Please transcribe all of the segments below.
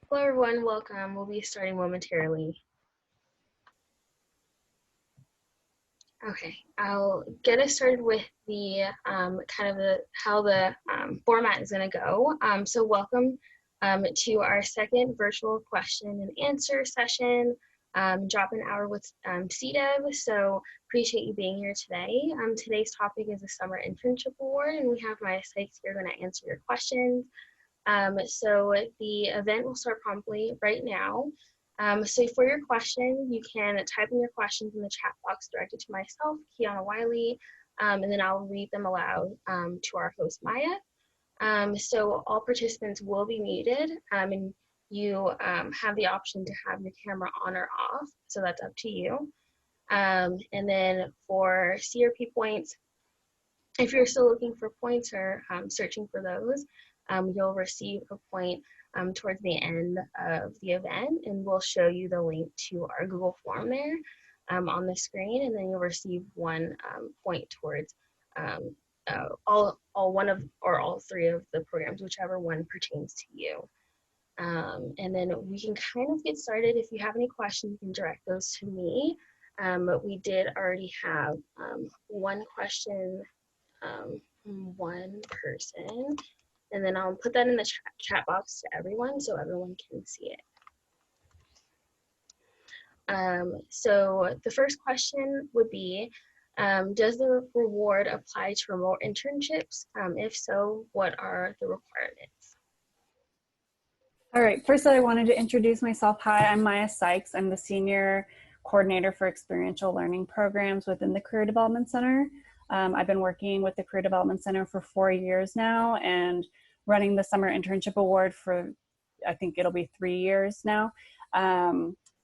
Hello everyone, welcome. We'll be starting momentarily. Okay, I'll get us started with the how the format is going to go. So welcome to our second virtual question and answer session. Drop an hour with CDEV. So appreciate you being here today. Today's topic is the Summer Internship Award, and we have my psychs here going to answer your questions. So the event will start promptly right now. So for your question, you can type in your questions in the chat box directed to myself, Kiana Wiley, and then I'll read them aloud to our host, Maya. So all participants will be muted, and you have the option to have your camera on or off, so that's up to you. And then for CRP points, if you're still looking for points or searching for those, you'll receive a point towards the end of the event, and we'll show you the link to our Google form there on the screen, and then you'll receive one point towards all one of or all three of the programs, whichever one pertains to you. And then we can kind of get started. If you have any questions, you can direct those to me. But we did already have one question from one person. And then I'll put that in the chat box to everyone so everyone can see it. So the first question would be, does the reward apply to remote internships? If so, what are the requirements? All right, first I wanted to introduce myself. Hi, I'm Maya Sykes. I'm the Senior Coordinator for Experiential Learning Programs within the Career Development Center. I've been working with the Career Development Center for 4 years now and running the Summer Internship Award for, I think it'll be 3 years now.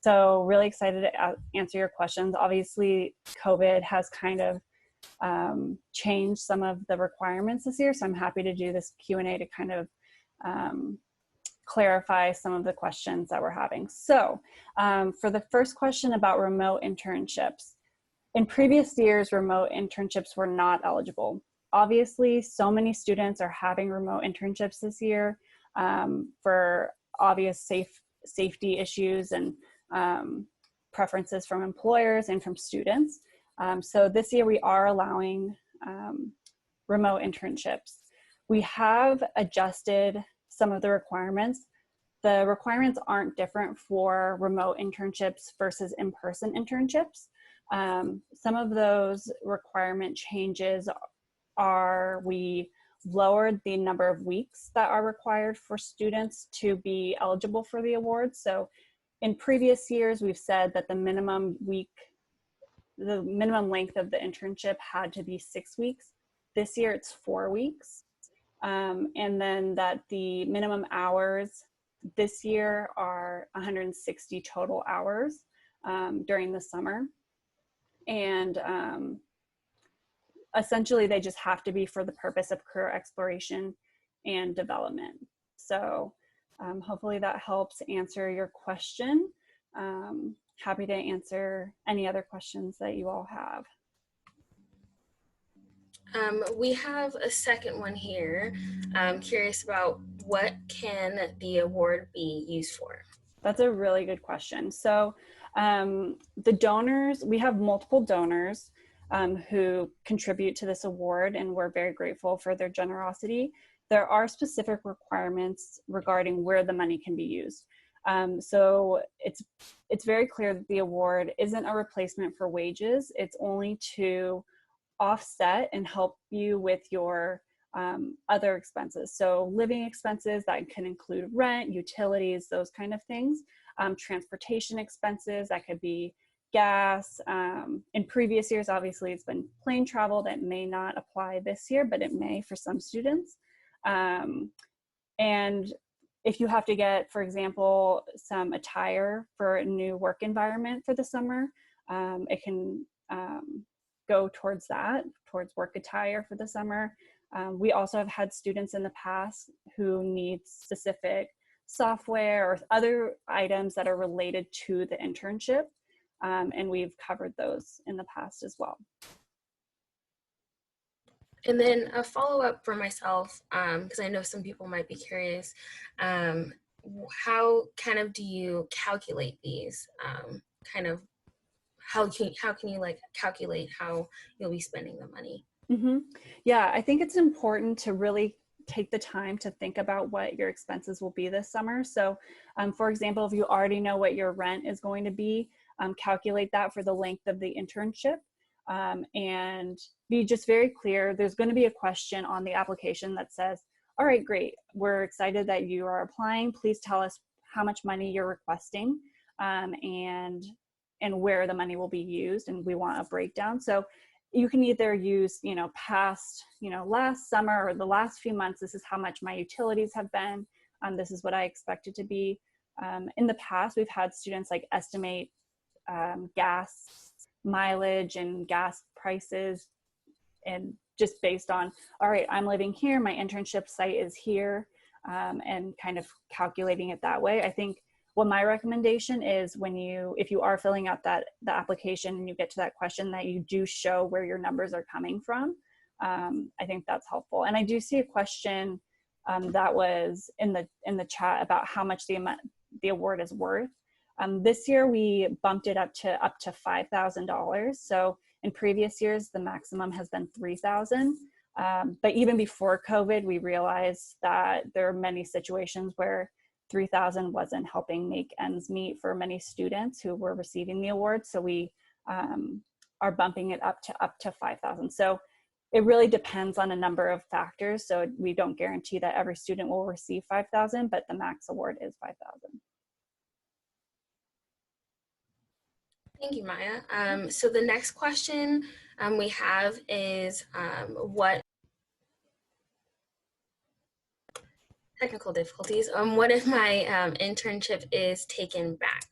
So really excited to answer your questions. Obviously, COVID has kind of changed some of the requirements this year, so I'm happy to do this Q&A to kind of clarify some of the questions that we're having. So for the first question about remote internships, in previous years, remote internships were not eligible. Obviously, so many students are having remote internships this year for obvious safety issues and preferences from employers and from students. So this year we are allowing remote internships. We have adjusted some of the requirements. The requirements aren't different for remote internships versus in-person internships. Some of those requirement changes are we lowered the number of weeks that are required for students to be eligible for the award. So in previous years, we've said that the minimum length of the internship had to be 6 weeks. This year it's 4 weeks. And then that the minimum hours this year are 160 total hours during the summer. And essentially they just have to be for the purpose of career exploration and development. So hopefully that helps answer your question. Happy to answer any other questions that you all have. We have a second one here. I'm curious about what can the award be used for? That's a really good question. So the donors, we have multiple donors who contribute to this award, and we're very grateful for their generosity. There are specific requirements regarding where the money can be used. So it's very clear that the award isn't a replacement for wages. It's only to offset and help you with your other expenses. So living expenses that can include rent, utilities, those kind of things. Transportation expenses, that could be gas. In previous years, obviously it's been plane travel. That may not apply this year, but it may for some students. And if you have to get, for example, some attire for a new work environment for the summer, it can go towards that, towards work attire for the summer. We also have had students in the past who need specific software or other items that are related to the internship, and we've covered those in the past as well. And then a follow-up for myself, because I know some people might be curious. how kind of do you calculate these? Kind of how can you like calculate how you'll be spending the money? Mm-hmm. Yeah, I think it's important to really take the time to think about what your expenses will be this summer. So, for example, if you already know what your rent is going to be, calculate that for the length of the internship, and be just very clear. There's going to be a question on the application that says, all right, great, we're excited that you are applying. Please tell us how much money you're requesting, and where the money will be used, and we want a breakdown. So you can either use, past, last summer or the last few months, this is how much my utilities have been. This is what I expect it to be. In the past, we've had students like estimate gas mileage and gas prices, and just based on, all right, I'm living here, my internship site is here, and kind of calculating it that way. I think what my recommendation is, if you are filling out the application and you get to that question, that you do show where your numbers are coming from. I think that's helpful. And I do see a question that was in the chat about how much the award is worth. This year we bumped it up to $5,000. So in previous years, the maximum has been $3,000. But even before COVID, we realized that there are many situations where $3,000 wasn't helping make ends meet for many students who were receiving the award. So we are bumping it up to $5,000. So it really depends on a number of factors. So we don't guarantee that every student will receive $5,000, but the max award is $5,000. Thank you, Maya. So the next question we have is what technical difficulties. What if my internship is taken back?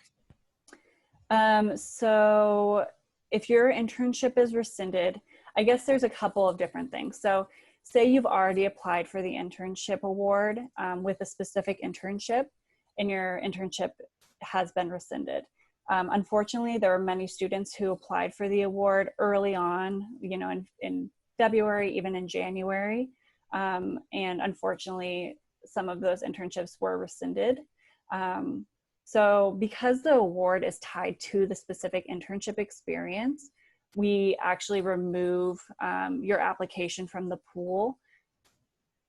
So if your internship is rescinded, I guess there's a couple of different things. So say you've already applied for the internship award with a specific internship, and your internship has been rescinded. Unfortunately, there are many students who applied for the award early on, in February, even in January. And unfortunately, some of those internships were rescinded. So because the award is tied to the specific internship experience, we actually remove your application from the pool.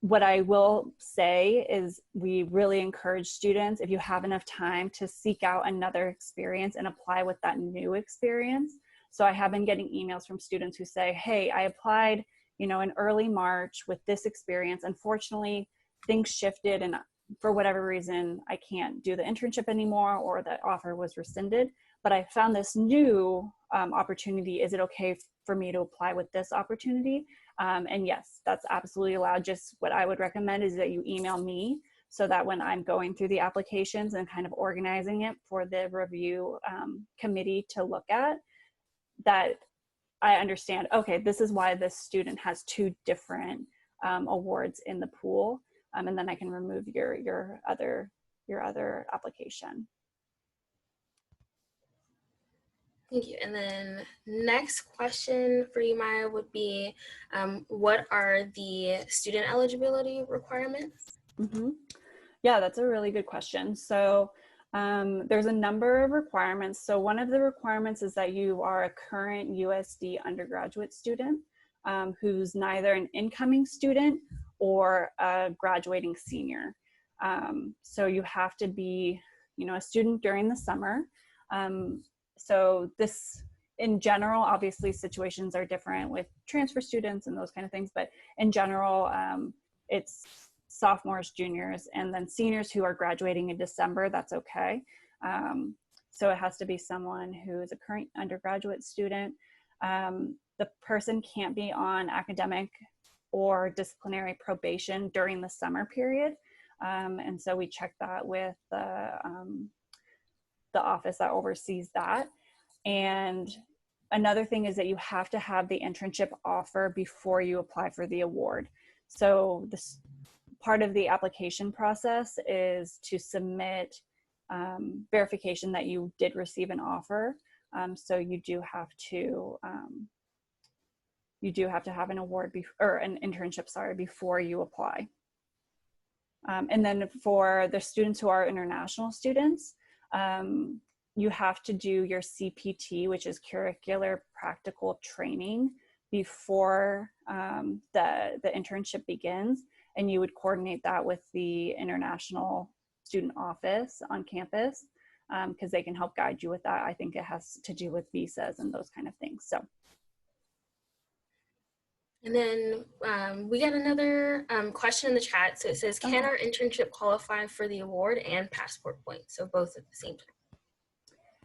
What I will say is we really encourage students, if you have enough time, to seek out another experience and apply with that new experience. So I have been getting emails from students who say, hey, I applied, in early March with this experience. Unfortunately, things shifted, and for whatever reason, I can't do the internship anymore, or the offer was rescinded, but I found this new opportunity. Is it okay for me to apply with this opportunity? And yes, that's absolutely allowed. Just what I would recommend is that you email me, so that when I'm going through the applications and kind of organizing it for the review committee to look at, that I understand, okay, this is why this student has two different awards in the pool. And then I can remove your other application. Thank you. And then next question for you, Maya, would be, what are the student eligibility requirements? Mm-hmm. Yeah, that's a really good question. So there's a number of requirements. So one of the requirements is that you are a current USD undergraduate student who's neither an incoming student or a graduating senior. So you have to be, a student during the summer. So this, in general, obviously situations are different with transfer students and those kind of things, but in general, it's sophomores, juniors, and then seniors who are graduating in December, that's okay. So it has to be someone who is a current undergraduate student. The person can't be on academic or disciplinary probation during the summer period. And so we check that with the office that oversees that. And another thing is that you have to have the internship offer before you apply for the award. So this part of the application process is to submit verification that you did receive an offer. So you do have to have an award or an internship, before you apply. And then for the students who are international students, you have to do your CPT, which is curricular practical training, before the internship begins. And you would coordinate that with the international student office on campus, because they can help guide you with that. I think it has to do with visas and those kind of things. So. And then we got another question in the chat. So it says, can our internship qualify for the award and passport points? So both at the same time.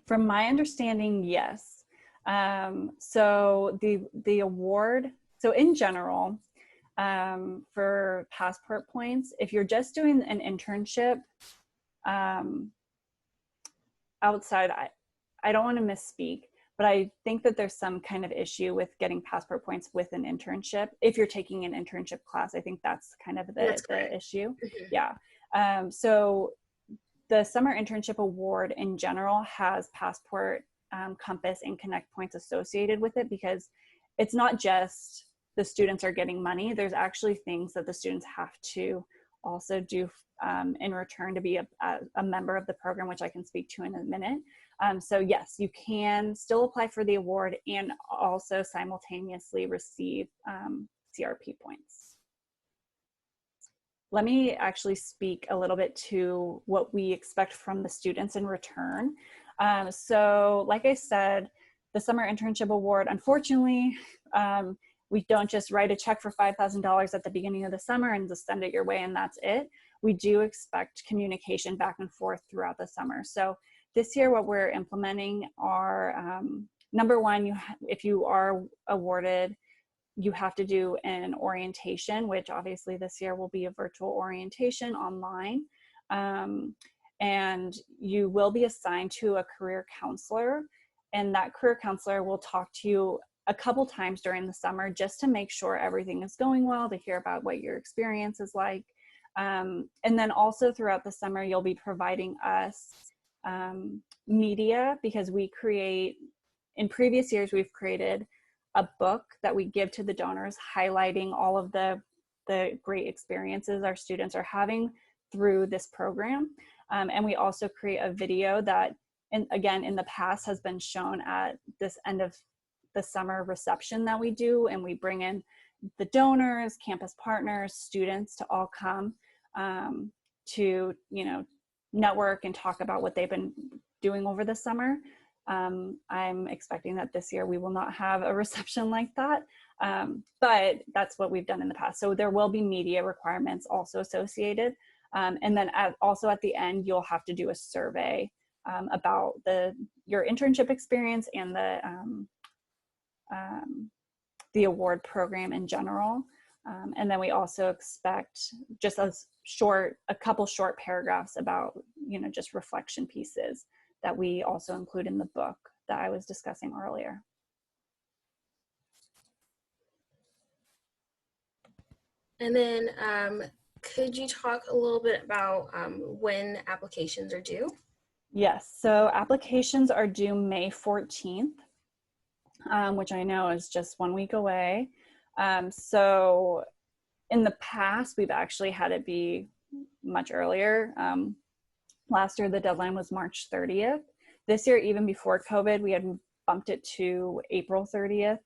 From my understanding, yes. So the award, so in general, for passport points, if you're just doing an internship outside, I don't want to misspeak, but I think that there's some kind of issue with getting passport points with an internship. If you're taking an internship class, I think that's kind of the issue. Mm-hmm. Yeah. So the Summer Internship Award in general has passport, compass, and connect points associated with it, because it's not just the students are getting money. There's actually things that the students have to also do in return to be a member of the program, which I can speak to in a minute. So yes, you can still apply for the award and also simultaneously receive CRP points. Let me actually speak a little bit to what we expect from the students in return. So like I said, the Summer Internship Award, unfortunately, we don't just write a check for $5,000 at the beginning of the summer and just send it your way and that's it. We do expect communication back and forth throughout the summer. So this year, what we're implementing are, number one, if you are awarded, you have to do an orientation, which obviously this year will be a virtual orientation online. And you will be assigned to a career counselor, and that career counselor will talk to you a couple times during the summer just to make sure everything is going well, to hear about what your experience is like. And then also throughout the summer, you'll be providing us media, because we create, in previous years, we've created a book that we give to the donors highlighting all of the great experiences our students are having through this program. And we also create a video that, again, in the past has been shown at this end of the summer reception that we do, and we bring in the donors, campus partners, students to all come to, network and talk about what they've been doing over the summer. I'm expecting that this year we will not have a reception like that, but that's what we've done in the past. So there will be media requirements also associated. And then also at the end, you'll have to do a survey about your internship experience and the award program in general. And then we also expect just a couple short paragraphs about, just reflection pieces that we also include in the book that I was discussing earlier. And then could you talk a little bit about when applications are due? Yes, so applications are due May 14th, which I know is just 1 week away. So in the past, we've actually had it be much earlier. Last year, the deadline was March 30th. This year, even before COVID, we had bumped it to April 30th.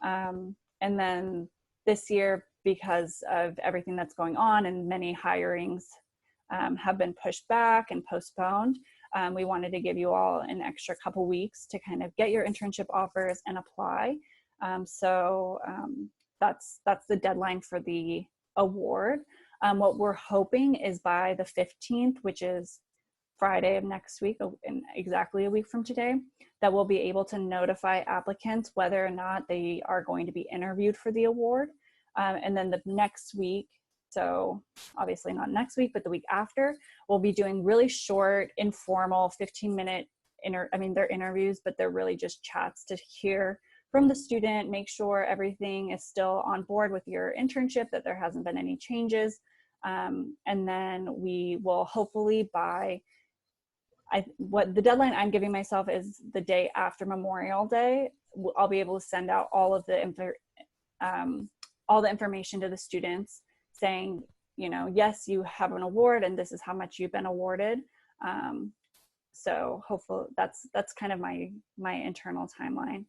And then this year, because of everything that's going on and many hirings have been pushed back and postponed, we wanted to give you all an extra couple weeks to kind of get your internship offers and apply. So that's the deadline for the award. What we're hoping is by the 15th, which is Friday of next week, in exactly a week from today, that we'll be able to notify applicants whether or not they are going to be interviewed for the award. And then the next week, so obviously not next week, but the week after, we'll be doing really short, informal, 15-minute, they're interviews, but they're really just chats to hear from the student, make sure everything is still on board with your internship, that there hasn't been any changes. And then we will hopefully what the deadline I'm giving myself is the day after Memorial Day. I'll be able to send out all of the information to the students saying, you know, yes, you have an award and this is how much you've been awarded. So hopefully that's kind of my internal timeline.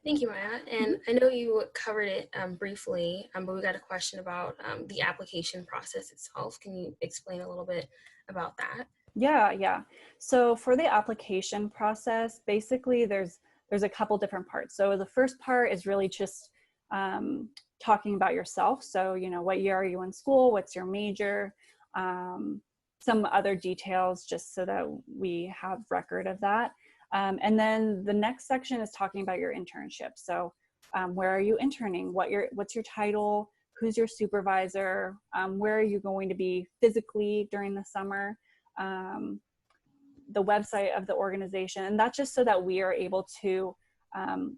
Thank you, Maya. And I know you covered it briefly, but we got a question about the application process itself. Can you explain a little bit about that? Yeah. So for the application process, basically there's a couple different parts. So the first part is really just talking about yourself. So, you know, what year are you in school? What's your major? Some other details, just so that we have record of that. And then the next section is talking about your internship. So where are you interning? What's your title? Who's your supervisor? Where are you going to be physically during the summer? The website of the organization. And that's just so that we are able to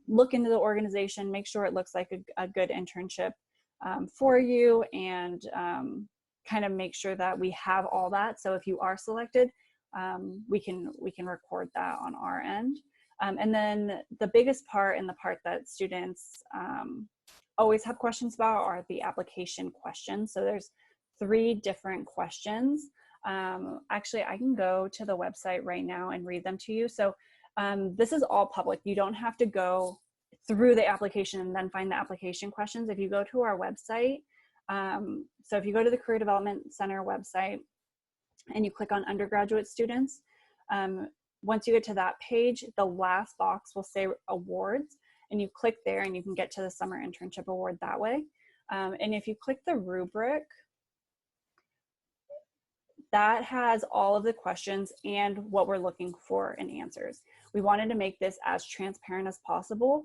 look into the organization, make sure it looks like a good internship for you, and kind of make sure that we have all that. So if you are selected, we can record that on our end. And then the biggest part, and the part that students always have questions about, are the application questions. So there's 3 different questions. Actually, I can go to the website right now and read them to you. So this is all public. You don't have to go through the application and then find the application questions. If you go to our website, so if you go to the Career Development Center website and you click on undergraduate students, once you get to that page, the last box will say awards, and you click there and you can get to the Summer Internship Award that way. And if you click the rubric, that has all of the questions and what we're looking for in answers. We wanted to make this as transparent as possible.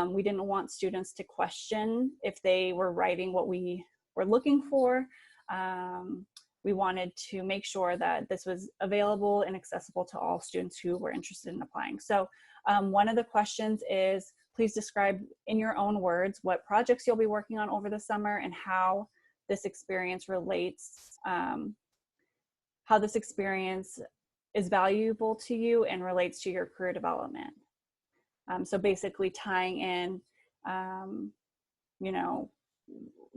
We didn't want students to question if they were writing what we were looking for. We wanted to make sure that this was available and accessible to all students who were interested in applying. So one of the questions is, please describe in your own words what projects you'll be working on over the summer and how this experience relates, how this experience is valuable to you and relates to your career development. So basically tying in, you know,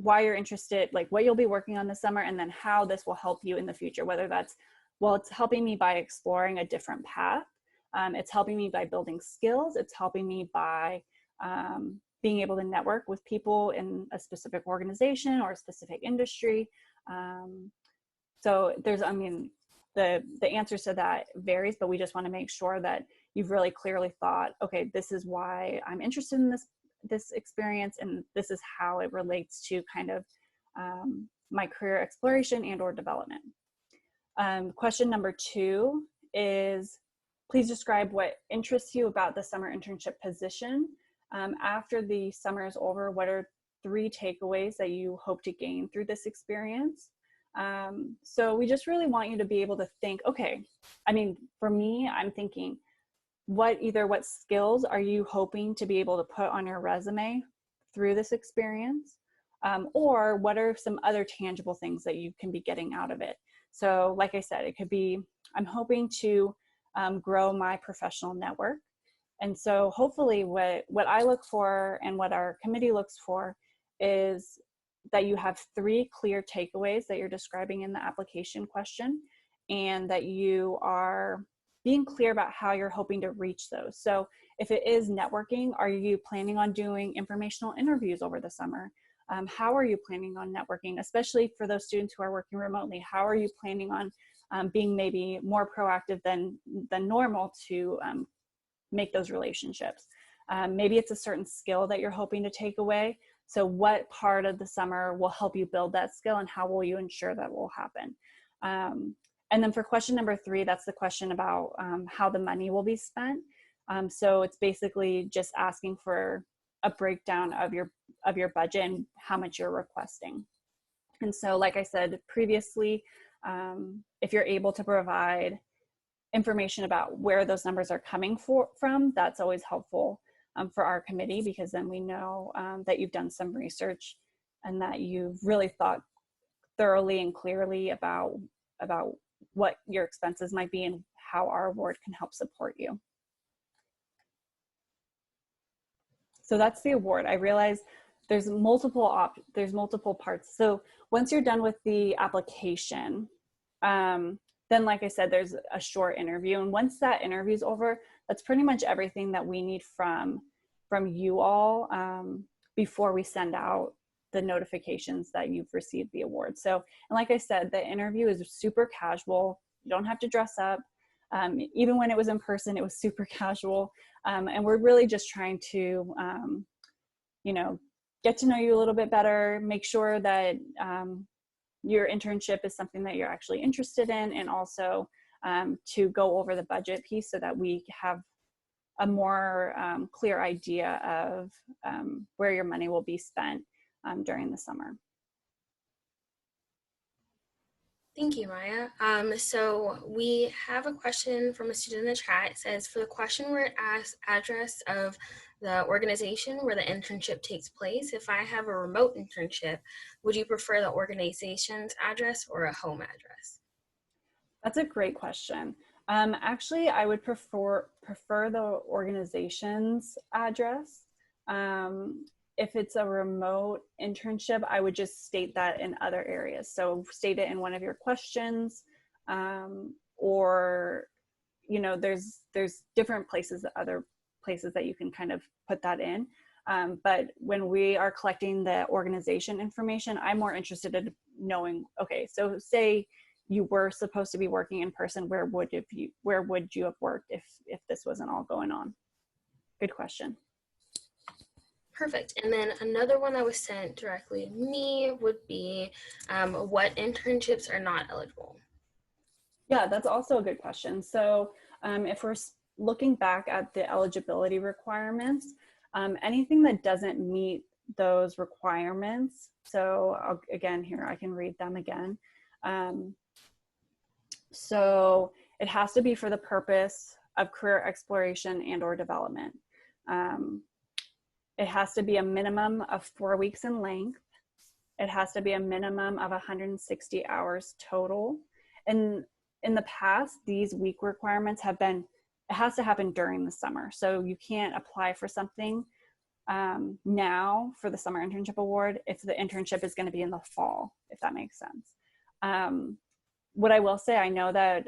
why you're interested, like what you'll be working on this summer, and then how this will help you in the future, whether that's, well, it's helping me by exploring a different path. It's helping me by building skills. It's helping me by being able to network with people in a specific organization or a specific industry. So there's, I mean, the answers to that varies, but we just want to make sure that you've really clearly thought, okay, this is why I'm interested in this experience, and this is how it relates to kind of my career exploration and or development. Question number 2 is, please describe what interests you about the summer internship position. After the summer is over, what are 3 takeaways that you hope to gain through this experience? So we just really want you to be able to think, okay, I mean, for me, I'm thinking, what skills are you hoping to be able to put on your resume through this experience? Or what are some other tangible things that you can be getting out of it? So like I said, it could be, I'm hoping to grow my professional network. And so hopefully what I look for and what our committee looks for is that you have 3 clear takeaways that you're describing in the application question, and that you are being clear about how you're hoping to reach those. So if it is networking, are you planning on doing informational interviews over the summer? How are you planning on networking, especially for those students who are working remotely? How are you planning on being maybe more proactive than normal to make those relationships? Maybe it's a certain skill that you're hoping to take away. So what part of the summer will help you build that skill, and how will you ensure that will happen? And then for question number 3, that's the question about how the money will be spent. So it's basically just asking for a breakdown of your budget and how much you're requesting. And so, like I said previously, if you're able to provide information about where those numbers are coming from, that's always helpful for our committee, because then we know that you've done some research and that you've really thought thoroughly and clearly about what your expenses might be and how our award can help support you. So that's the award. I realize there's multiple parts. So once you're done with the application, then like I said, there's a short interview. And once that interview is over, that's pretty much everything that we need from you all before we send out the notifications that you've received the award. So, and like I said, the interview is super casual. You don't have to dress up. Even when it was in person, it was super casual. And we're really just trying to, get to know you a little bit better, make sure that your internship is something that you're actually interested in, and also to go over the budget piece so that we have a more clear idea of where your money will be spent during the summer. Thank you, Maya. So we have a question from a student in the chat. It says, for the question where it asks address of the organization where the internship takes place, if I have a remote internship, would you prefer the organization's address or a home address? That's a great question. Actually, I would prefer the organization's address. If it's a remote internship, I would just state that in other areas. So state it in one of your questions, or there's different places, other places that you can kind of put that in. But when we are collecting the organization information, I'm more interested in knowing, okay, so say you were supposed to be working in person, where would you have worked if this wasn't all going on? Good question. Perfect. And then another one that was sent directly to me would be, what internships are not eligible? Yeah, that's also a good question. So if we're looking back at the eligibility requirements, anything that doesn't meet those requirements, so again, here I can read them again. So it has to be for the purpose of career exploration and or development. It has to be a minimum of 4 weeks in length. It has to be a minimum of 160 hours total. And in the past, these week requirements have been, it has to happen during the summer. So you can't apply for something now for the Summer Internship Award if the internship is going to be in the fall, if that makes sense. What I will say, I know that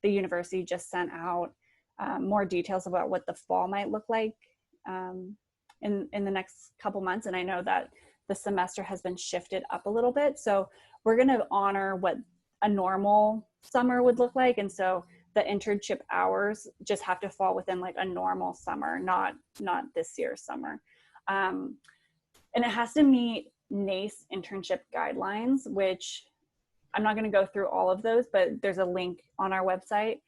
the university just sent out more details about what the fall might look like in the next couple months. And I know that the semester has been shifted up a little bit. So we're going to honor what a normal summer would look like. And so the internship hours just have to fall within like a normal summer, not this year's summer. And it has to meet NACE internship guidelines, which I'm not going to go through all of those, but there's a link on our website.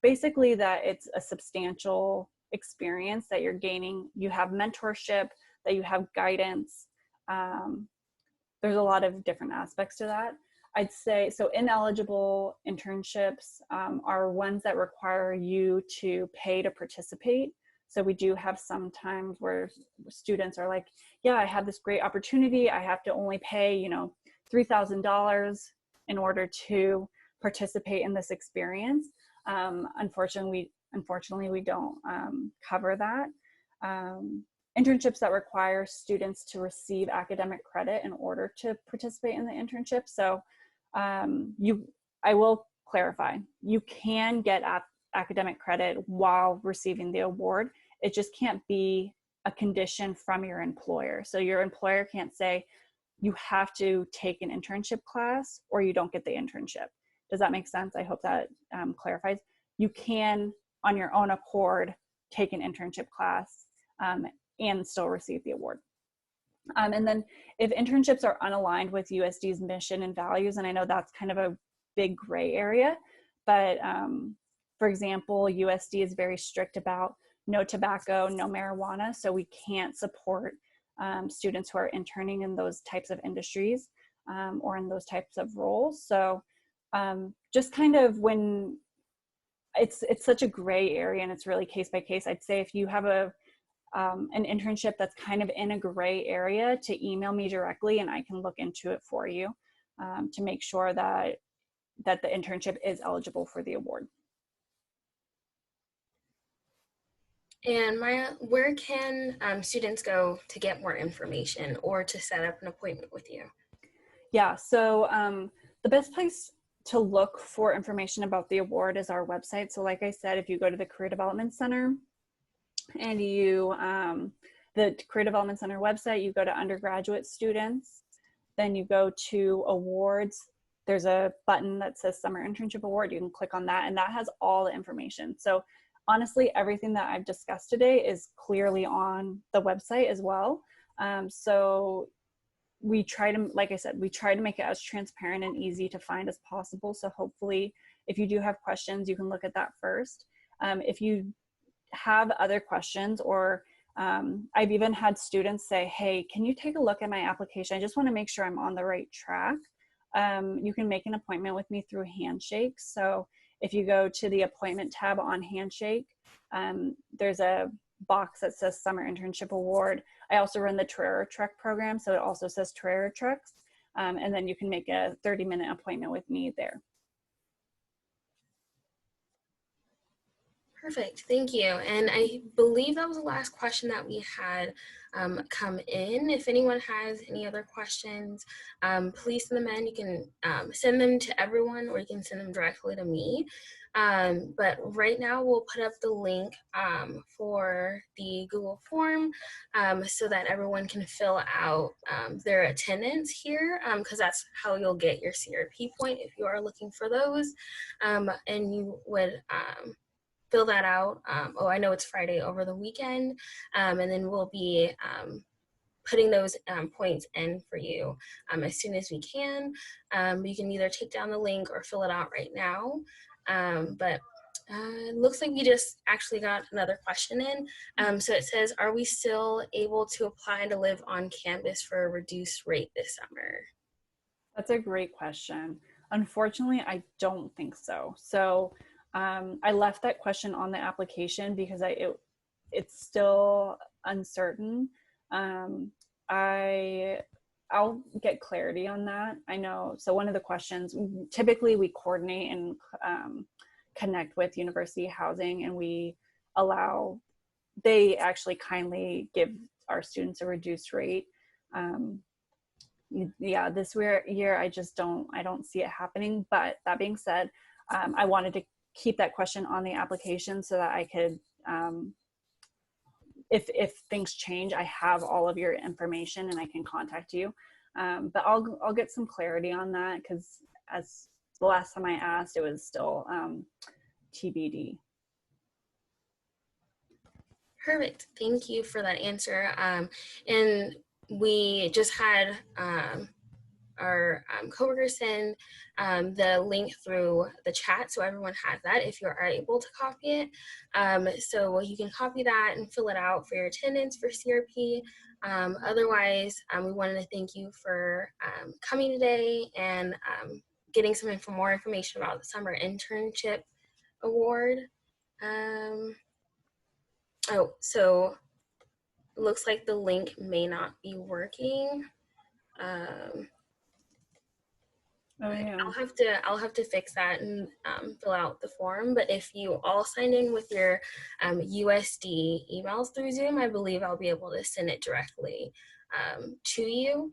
Basically that it's a substantial experience that you're gaining. You have mentorship, that you have guidance. There's a lot of different aspects to that. I'd say, so ineligible internships are ones that require you to pay to participate. So we do have some times where students are like, yeah, I have this great opportunity. I have to only pay, $3,000 in order to participate in this experience. Unfortunately, we don't cover that. Internships that require students to receive academic credit in order to participate in the internship. So I will clarify, you can get academic credit while receiving the award. It just can't be a condition from your employer. So your employer can't say, you have to take an internship class or you don't get the internship. Does that make sense? I hope that clarifies. You can, on your own accord, take an internship class and still receive the award. And then if internships are unaligned with USD's mission and values, and I know that's kind of a big gray area, but for example, USD is very strict about no tobacco, no marijuana, so we can't support students who are interning in those types of industries or in those types of roles. So just kind of when it's such a gray area and it's really case by case, I'd say if you have an internship that's kind of in a gray area, to email me directly and I can look into it for you to make sure that the internship is eligible for the award. And Maya, where can students go to get more information or to set up an appointment with you? Yeah, so the best place to look for information about the award is our website. So like I said, if you go to the Career Development Center and the Career Development Center website, you go to undergraduate students, then you go to awards. There's a button that says Summer Internship Award. You can click on that, and that has all the information. So honestly, everything that I've discussed today is clearly on the website as well. So we try to, like I said, we try to make it as transparent and easy to find as possible. So hopefully, if you do have questions, you can look at that first. If you have other questions, or I've even had students say, hey, can you take a look at my application? I just want to make sure I'm on the right track. You can make an appointment with me through Handshake. So if you go to the appointment tab on Handshake, there's a box that says Summer Internship Award. I also run the Trera Trek program, so it also says Trera Treks, and then you can make a 30-minute appointment with me there. Perfect, thank you. And I believe that was the last question that we had come in. If anyone has any other questions, please send them in. You can send them to everyone, or you can send them directly to me. But right now we'll put up the link for the Google form so that everyone can fill out their attendance here, because that's how you'll get your CRP point if you are looking for those. And you would fill that out. I know it's Friday over the weekend, and then we'll be putting those points in for you as soon as we can. You can either take down the link or fill it out right now. But it looks like we just actually got another question in. So it says, are we still able to apply to live on campus for a reduced rate this summer? That's a great question. Unfortunately, I don't think so. So I left that question on the application because it's still uncertain. I'll get clarity on that. I know. So one of the questions, typically we coordinate and connect with university housing, and they actually kindly give our students a reduced rate. Yeah, this year I don't see it happening. But that being said, I wanted to keep that question on the application so that I could, if things change, I have all of your information and I can contact you. But I'll get some clarity on that, because as the last time I asked, it was still TBD. Perfect. Thank you for that answer. And we just had our coworkers send the link through the chat, so everyone has that if you are able to copy it. So you can copy that and fill it out for your attendance for CRP. Otherwise, we wanted to thank you for coming today and getting some more information about the Summer Internship Award. So it looks like the link may not be working. Oh yeah. I'll have to fix that and fill out the form. But if you all sign in with your USD emails through Zoom, I believe I'll be able to send it directly to you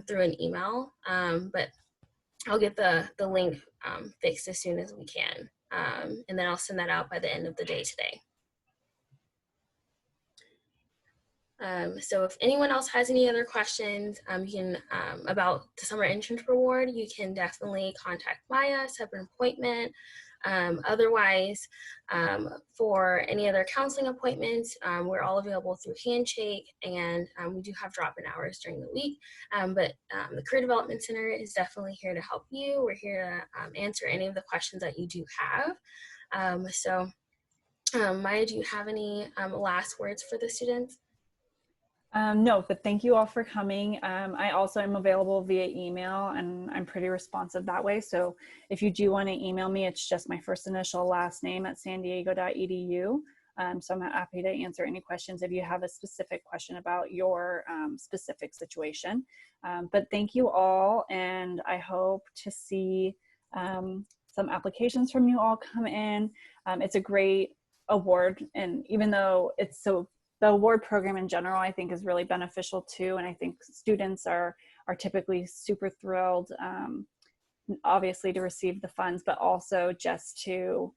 through an email. But I'll get the link fixed as soon as we can, and then I'll send that out by the end of the day today. So if anyone else has any other questions about the Summer Internship Award, you can definitely contact Maya, set an appointment. Otherwise, for any other counseling appointments, we're all available through Handshake, and we do have drop-in hours during the week. But the Career Development Center is definitely here to help you. We're here to answer any of the questions that you do have. Maya, do you have any last words for the students? No, but thank you all for coming. I also am available via email, and I'm pretty responsive that way. So if you do want to email me, it's just my first initial last name at sandiego.edu. So I'm happy to answer any questions if you have a specific question about your specific situation. But thank you all, and I hope to see some applications from you all come in. It's a great award. And even though it's the award program in general, I think is really beneficial too. And I think students are typically super thrilled, obviously to receive the funds, but also just to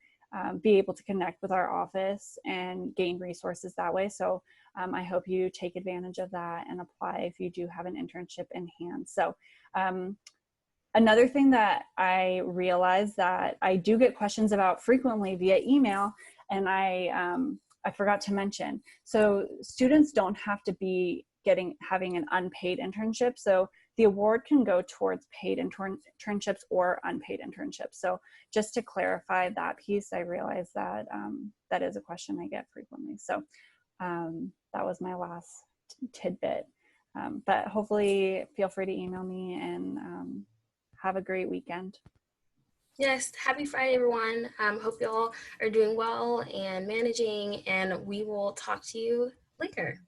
be able to connect with our office and gain resources that way. So I hope you take advantage of that and apply if you do have an internship in hand. So another thing that I realize that I do get questions about frequently via email, and I forgot to mention. So students don't have to be having an unpaid internship. So the award can go towards paid internships or unpaid internships. So just to clarify that piece, I realize that that is a question I get frequently. So that was my last tidbit. But hopefully feel free to email me, and have a great weekend. Yes, happy Friday, everyone. Hope you all are doing well and managing, and we will talk to you later.